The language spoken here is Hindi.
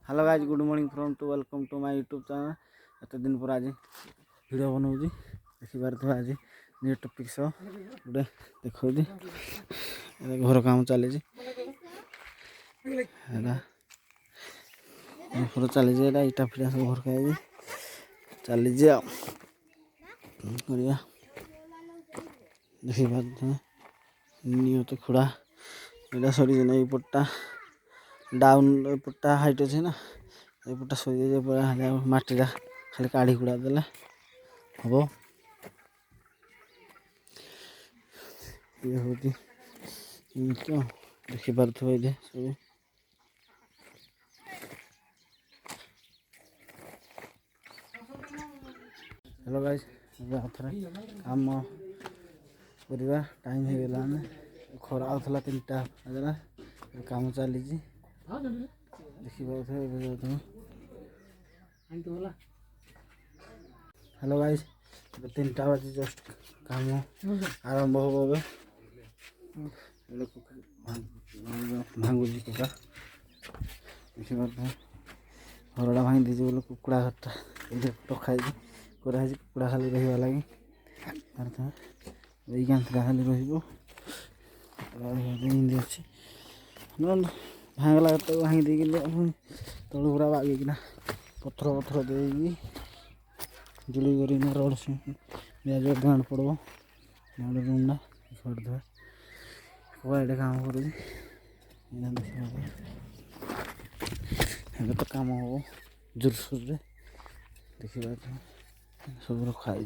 Hello guys good morning from to welcome to my YouTube channel. एत दिन पर आज वीडियो बनाऊँगी देखिपारे आज न्यू टॉपिक सह गोटे देखा घर काम चली घर चली इटा फिटा सब घर खाई चली देखिपारे न्यू तो खुड़ा यहाँ सरी पट्टा डाउन पट्टा हाइट अच्छे ना पट्टा सरी मटीटा खाली काढ़ी कुड़ा देले हम ये हूँ देखिपार सब हेलो गाइस काम करवा टाइम हो गला खरा आउला 3टा काम चली हेलो गाइस 3टा बजे जस्ट काम आरंभ हम भांगुजी कुकुड़ा देखिए घरटा भांगी दीजिए बोले कुकुड़ा घरटा ये रखाई कराई कुकुड़ा खाली रहा लगे खाली अच्छे भांगला भांगी देगी तलू पूरा बागिना पथर पथर दे जुड़ी कर रड से गाँड पड़ो गाँड रूमटा छड़े कड़े काम कर तो काम हम जोरसोर देखिए सब रखाई